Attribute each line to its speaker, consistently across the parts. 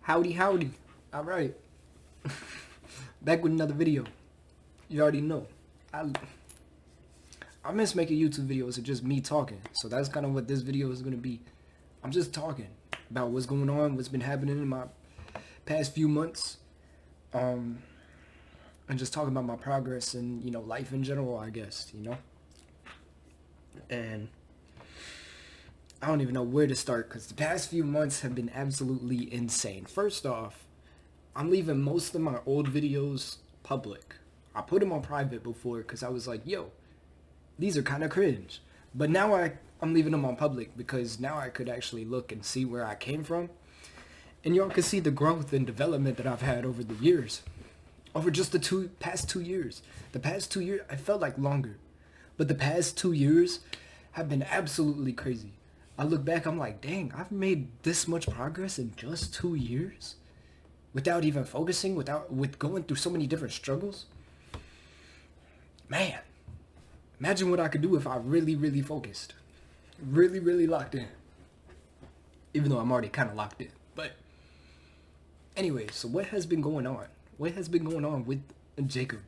Speaker 1: Howdy, howdy. Alright. Back with another video. You already know. I miss making YouTube videos of just me talking. So that's kind of what this video is going to be. I'm just talking about what's going on, what's been happening in my past few months. And just talking about my progress and, life in general, I guess, And I don't even know where to start because the past few months have been absolutely insane. First off, I'm leaving most of my old videos public. I put them on private before because I was like, yo, these are kind of cringe. But now I'm leaving them on public because now I could actually look and see where I came from. And y'all can see the growth and development that I've had over the years. Over just the past 2 years. The past 2 years, I felt like longer. But the past 2 years have been absolutely crazy. I look back, I'm like, dang, I've made this much progress in just 2 years? Without even focusing, with going through so many different struggles? Man, imagine what I could do if I really, really focused. Really, really locked in. Even though I'm already kind of locked in. But anyway, so what has been going on? What has been going on with Jacob?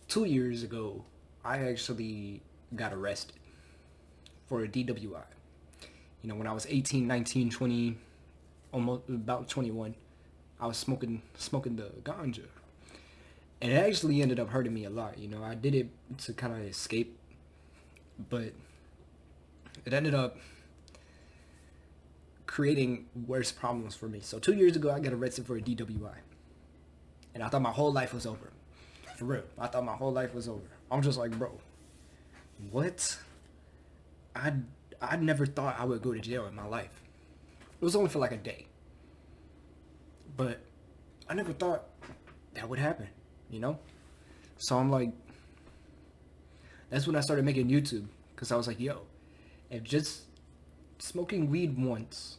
Speaker 1: 2 years ago, I actually got arrested for a DWI. When I was 18, 19, 20, almost about 21, I was smoking the ganja. And it actually ended up hurting me a lot. I did it to kind of escape, but it ended up creating worse problems for me. So 2 years ago, I got arrested for a DWI. And I thought my whole life was over. For real. I thought my whole life was over. I'm just like, bro, what? I never thought I would go to jail in my life. It was only for like a day. But I never thought that would happen, So I'm like, that's when I started making YouTube. Because I was like, yo, if just smoking weed once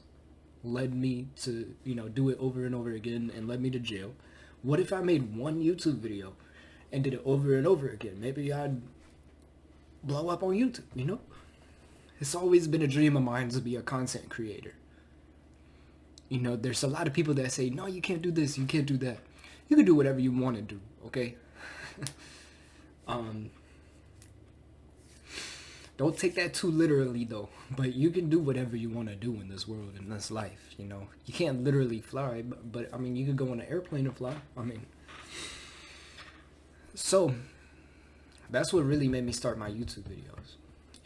Speaker 1: led me to, do it over and over again and led me to jail, what if I made one YouTube video and did it over and over again? Maybe I'd blow up on YouTube, It's always been a dream of mine to be a content creator. There's a lot of people that say, no, you can't do this, you can't do that. You can do whatever you want to do, okay? Don't take that too literally, though. But you can do whatever you want to do in this world, in this life, You can't literally fly, but you can go on an airplane and fly. So, that's what really made me start my YouTube videos.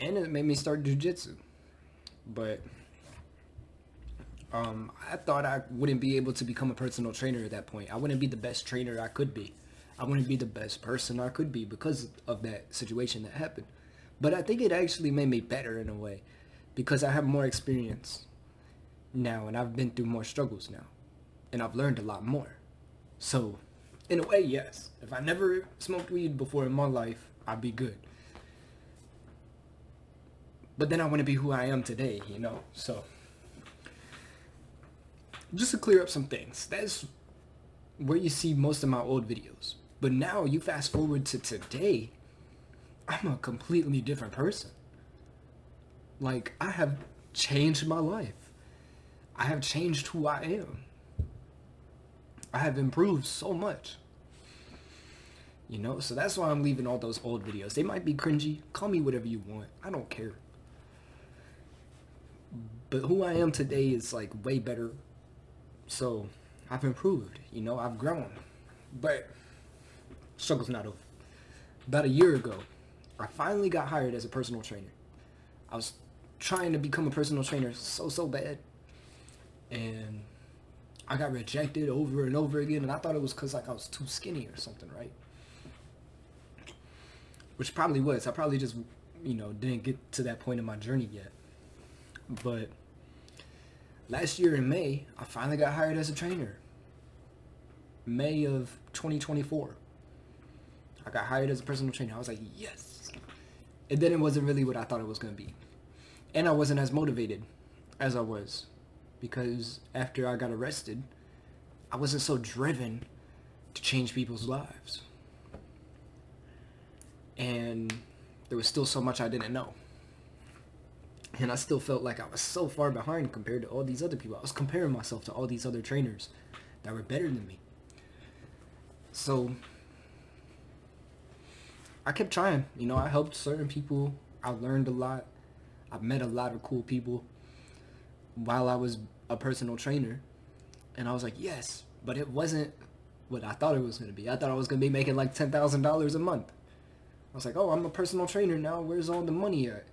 Speaker 1: And it made me start jiu-jitsu. But I thought I wouldn't be able to become a personal trainer at that point. I wouldn't be the best trainer I could be. I wouldn't be the best person I could be because of that situation that happened. But I think it actually made me better in a way because I have more experience now and I've been through more struggles now. And I've learned a lot more. So, in a way, yes. If I never smoked weed before in my life, I'd be good. But then I want to be who I am today, So, just to clear up some things, that's where you see most of my old videos. But now you fast forward to today, I'm a completely different person. Like, I have changed my life. I have changed who I am. I have improved so much. So that's why I'm leaving all those old videos. They might be cringy. Call me whatever you want. I don't care. But who I am today is like way better. So I've improved, I've grown. But struggle's not over. About a year ago, I finally got hired as a personal trainer. I was trying to become a personal trainer so bad. And I got rejected over and over again. And I thought it was because I was too skinny or something, right? Which probably was. I probably just, didn't get to that point in my journey yet. But last year in May, I finally got hired as a trainer. May of 2024. I got hired as a personal trainer. I was like, yes. And then it wasn't really what I thought it was going to be. And I wasn't as motivated as I was. Because after I got arrested, I wasn't so driven to change people's lives. And there was still so much I didn't know. And I still felt like I was so far behind compared to all these other people. I was comparing myself to all these other trainers that were better than me. So I kept trying. You know, I helped certain people. I learned a lot. I met a lot of cool people while I was a personal trainer. And I was like, yes, but it wasn't what I thought it was going to be. I thought I was going to be making like $10,000 a month. I was like, oh, I'm a personal trainer now. Where's all the money at?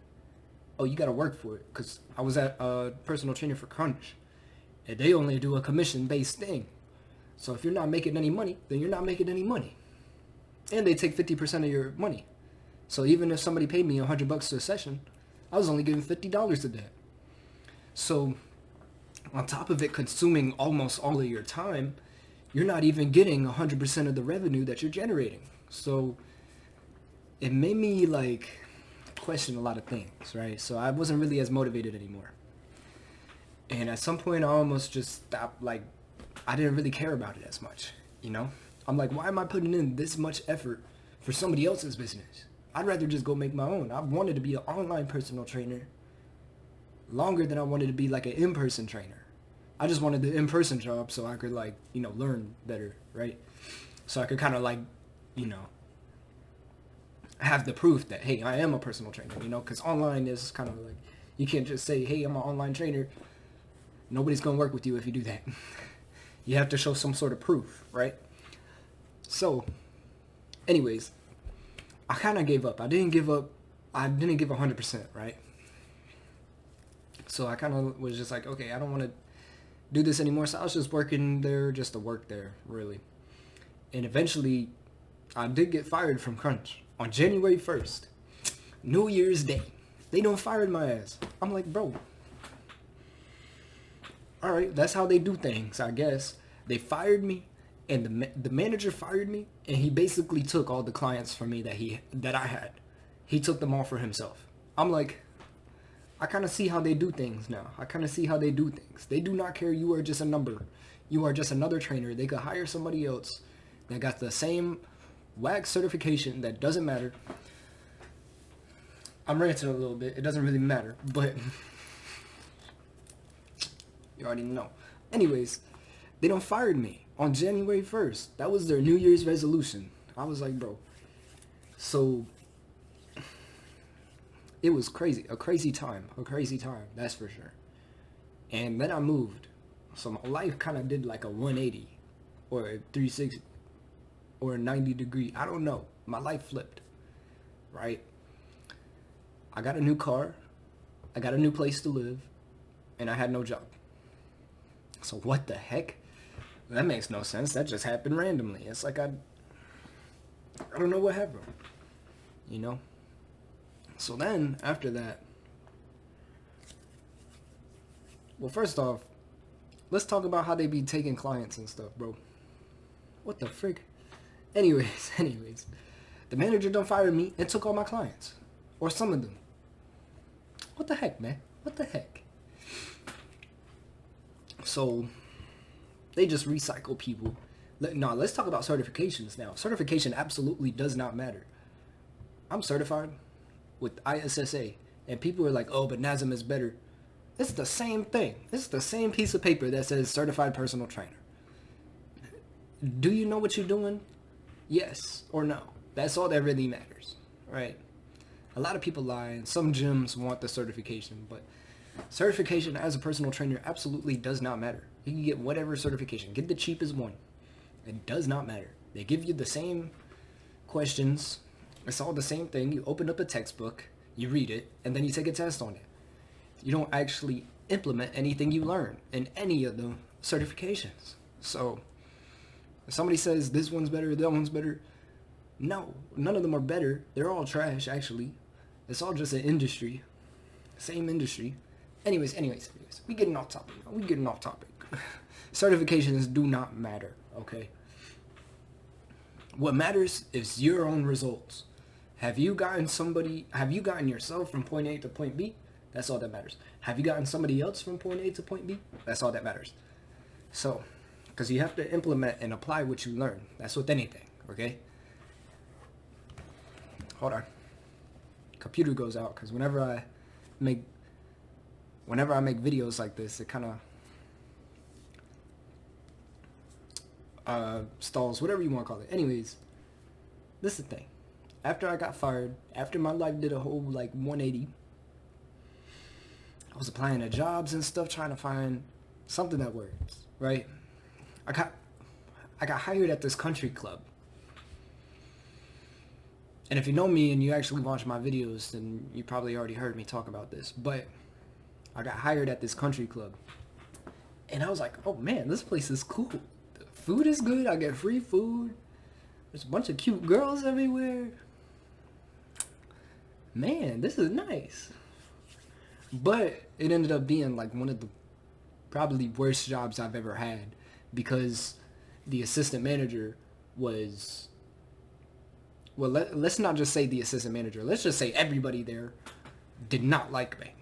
Speaker 1: Oh, you got to work for it. Because I was at a personal trainer for Crunch. And they only do a commission-based thing. So if you're not making any money, then you're not making any money. And they take 50% of your money. So even if somebody paid me $100 to a session, I was only getting $50 a day. So on top of it consuming almost all of your time, you're not even getting 100% of the revenue that you're generating. So it made me like question a lot of things, right? So I wasn't really as motivated anymore. And at some point I almost just stopped, like, I didn't really care about it as much, you know? I'm like, why am I putting in this much effort for somebody else's business? I'd rather just go make my own. I wanted to be an online personal trainer longer than I wanted to be like an in-person trainer. I just wanted the in-person job so I could, like, you know, learn better, right? So I could kind of, like, you know, have the proof that, hey, I am a personal trainer, you know? Because online is kind of like, you can't just say, hey, I'm an online trainer. Nobody's going to work with you if you do that. You have to show some sort of proof, right? So, anyways, I kind of gave up. I didn't give up. I didn't give 100%, right? So I kind of was just like, okay, I don't want to do this anymore. So I was just working there just to work there, really. And eventually, I did get fired from Crunch on January 1st, New Year's Day. They done fired my ass. I'm like, bro, all right, that's how they do things, I guess. They fired me, and the manager fired me, and he basically took all the clients from me that I had. He took them all for himself. I'm like, I kind of see how they do things now. I kind of see how they do things. They do not care. You are just a number. You are just another trainer. They could hire somebody else that got the same WAG certification that doesn't matter. I'm ranting a little bit. It doesn't really matter, but you already know. Anyways, they done fired me on January 1st. That was their New Year's resolution. I was like, bro. So it was crazy. A crazy time. That's for sure. And then I moved. So my life kind of did like a 180 or a 360 or a 90 degree. I don't know. My life flipped. Right? I got a new car. I got a new place to live. And I had no job. So what the heck? That makes no sense. That just happened randomly. It's like I don't know what happened. You know? So then, after that, well, first off, let's talk about how they be taking clients and stuff, bro. What the frick? Anyways, the manager done fired me and took all my clients. Or some of them. What the heck, man? What the heck? So they just recycle people. No, let's talk about certifications now. Certification absolutely does not matter. I'm certified with ISSA, and people are like, oh, but NASM is better. It's the same thing. It's the same piece of paper that says certified personal trainer. Do you know what you're doing? Yes or no. That's all that really matters, right? A lot of people lie, and some gyms want the certification, but certification as a personal trainer absolutely does not matter. You can get whatever certification. Get the cheapest one. It does not matter. They give you the same questions. It's all the same thing. You open up a textbook, you read it, and then you take a test on it. You don't actually implement anything you learn in any of the certifications. So if somebody says this one's better, that one's better, no, none of them are better. They're all trash, actually. It's all just an industry. Same industry. Anyways, we getting off topic. Certifications do not matter, okay? What matters is your own results. Have you gotten yourself from point A to point B? That's all that matters. Have you gotten somebody else from point A to point B? That's all that matters. So, because you have to implement and apply what you learn. That's with anything, okay? Hold on. Computer goes out because whenever I make whenever I make videos like this, it kind of stalls, whatever you want to call it. Anyways, this is the thing. After I got fired, after my life did a whole like 180, I was applying to jobs and stuff, trying to find something that works, right? I got hired at this country club. And if you know me and you actually watch my videos, then you probably already heard me talk about this. But I got hired at this country club. And I was like, oh man, this place is cool. The food is good. I get free food. There's a bunch of cute girls everywhere. Man, this is nice. But it ended up being like one of the probably worst jobs I've ever had, because the assistant manager was, well, let's not just say the assistant manager. Let's just say everybody there did not like me.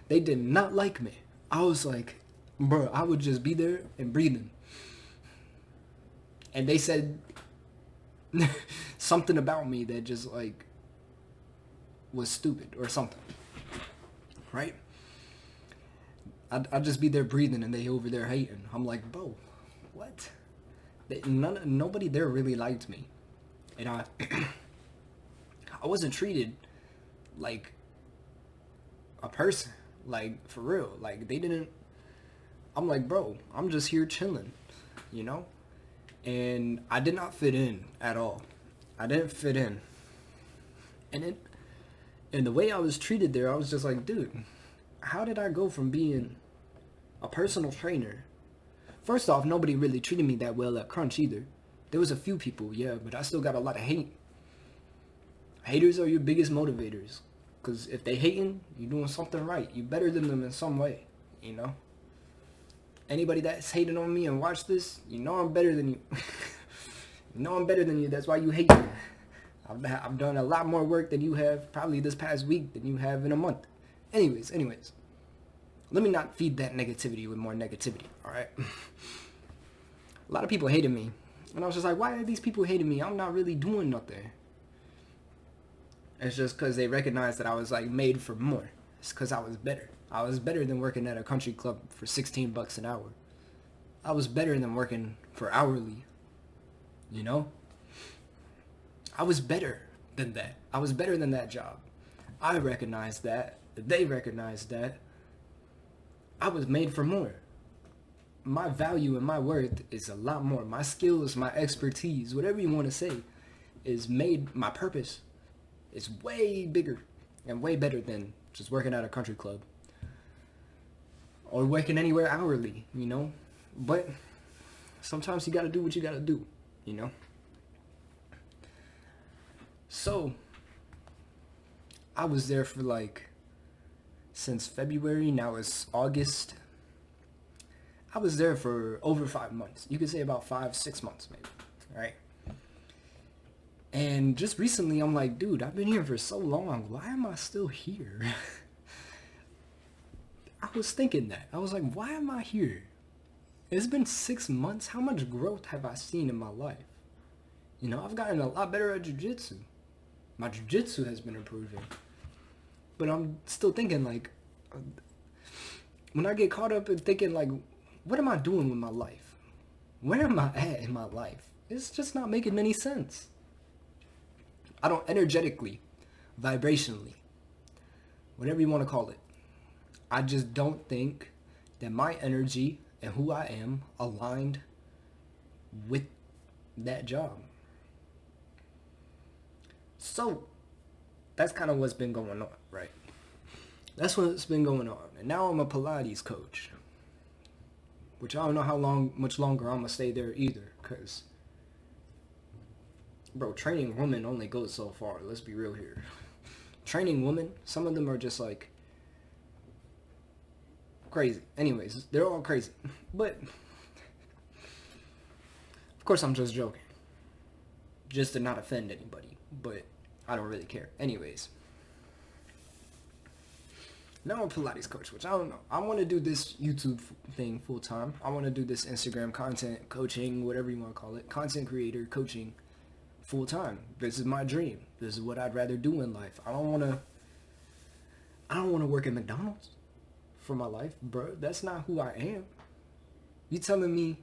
Speaker 1: They did not like me. I was like, bro, I would just be there and breathing. And they said something about me that just like was stupid or something. Right? I'd just be there breathing and they over there hating. I'm like, bro, what? Nobody there really liked me. And I wasn't treated like a person, like for real. Like they didn't, I'm like, bro, I'm just here chilling, you know? And I did not fit in at all. I didn't fit in. And the way I was treated there, I was just like, dude, how did I go from being a personal trainer? First off, nobody really treated me that well at Crunch either. There was a few people, yeah, but I still got a lot of hate. Haters are your biggest motivators. Because if they hating, you're doing something right. You're better than them in some way, you know? Anybody that's hating on me and watch this, you know I'm better than you. You know I'm better than you. That's why you hate me. I've done a lot more work than you have probably this past week than you have in a month. Anyways. Let me not feed that negativity with more negativity, alright? A lot of people hated me. And I was just like, why are these people hating me? I'm not really doing nothing. It's just because they recognized that I was like made for more. It's because I was better. I was better than working at a country club for $16 an hour. I was better than working for hourly. You know? I was better than that. I was better than that job. I recognized that. They recognized that. I was made for more. My value and my worth is a lot more. My skills, my expertise, whatever you want to say, is made, my purpose is way bigger and way better than just working at a country club or working anywhere hourly, you know? But sometimes you got to do what you got to do, you know? So I was there for like, since February, now it's August. I was there for over 5 months. You could say about 5-6 months maybe, right? And just recently I'm like, dude, I've been here for so long. Why am I still here? I was thinking that. I was like, why am I here? It's been 6 months. How much growth have I seen in my life? You know, I've gotten a lot better at jiu-jitsu. My jiu-jitsu has been improving. But I'm still thinking like, when I get caught up in thinking like, what am I doing with my life? Where am I at in my life? It's just not making any sense. I don't energetically, vibrationally, whatever you want to call it. I just don't think that my energy and who I am aligned with that job. So that's kind of what's been going on, right? That's what's been going on. And now I'm a Pilates coach, which I don't know how much longer I'm going to stay there either, because, bro, training women only goes so far. Let's be real here. Training women, some of them are just like crazy. Anyways, they're all crazy. But, of course, I'm just joking. Just to not offend anybody. But I don't really care. Anyways. Now I'm a Pilates coach, which I don't know. I want to do this YouTube thing full time. I want to do this Instagram content coaching, whatever you want to call it, content creator coaching full time. This is my dream. This is what I'd rather do in life. I don't want to work at McDonald's. for my life, bro. That's not who I am. You telling me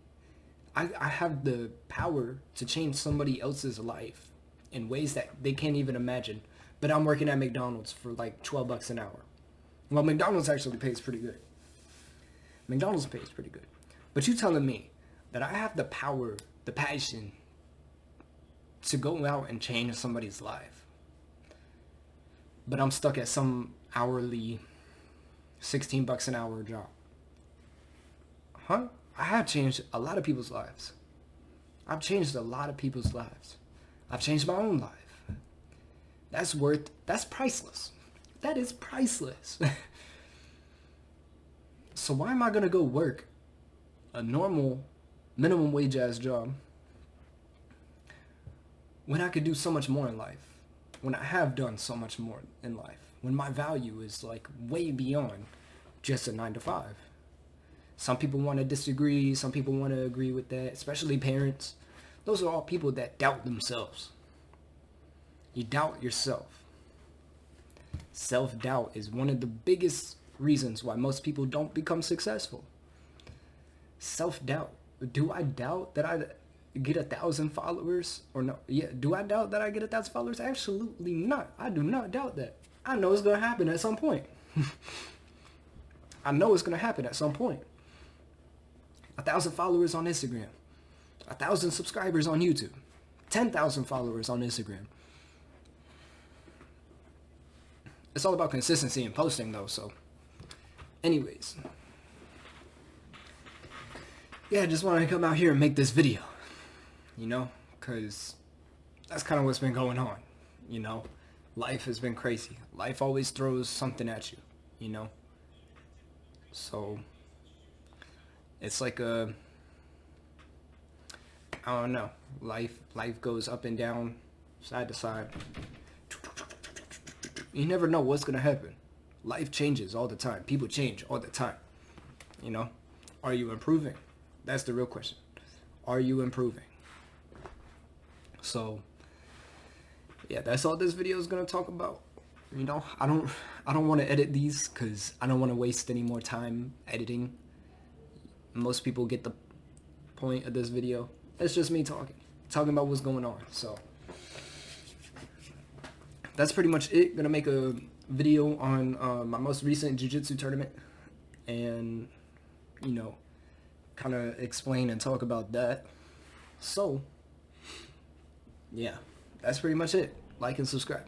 Speaker 1: I have the power to change somebody else's life in ways that they can't even imagine, but I'm working at McDonald's for like $12 an hour. Well, McDonald's actually pays pretty good. McDonald's pays pretty good. But you telling me that I have the power, the passion to go out and change somebody's life, but I'm stuck at some hourly $16 an hour job. Huh? I have changed a lot of people's lives. I've changed a lot of people's lives. I've changed my own life. That's priceless. That is priceless. So why am I going to go work a normal minimum wage ass job when I could do so much more in life? When I have done so much more in life? When my value is like way beyond just a 9 to 5. Some people want to disagree. Some people want to agree with that, especially parents. Those are all people that doubt themselves. You doubt yourself. Self-doubt is one of the biggest reasons why most people don't become successful. Self-doubt. Do I doubt that I get 1,000 followers or no? Yeah. Do I doubt that I get 1,000 followers? Absolutely not. I do not doubt that. I know it's going to happen at some point. I know it's going to happen at some point. 1,000 followers on Instagram. 1,000 subscribers on YouTube. 10,000 followers on Instagram. It's all about consistency and posting though, so. Anyways. Yeah, I just wanted to come out here and make this video. You know, because that's kind of what's been going on. You know, life has been crazy. Life always throws something at you, you know. So, it's like I don't know. Life goes up and down, side to side. You never know what's going to happen. Life changes all the time. People change all the time. You know? Are you improving? That's the real question. Are you improving? So, yeah, that's all this video is going to talk about. You know, I don't want to edit these because I don't want to waste any more time editing. Most people get the point of this video. It's just me talking about what's going on. So, that's pretty much it. Gonna make a video on my most recent jiu-jitsu tournament and, you know, kind of explain and talk about that. So, yeah, that's pretty much it. Like and subscribe.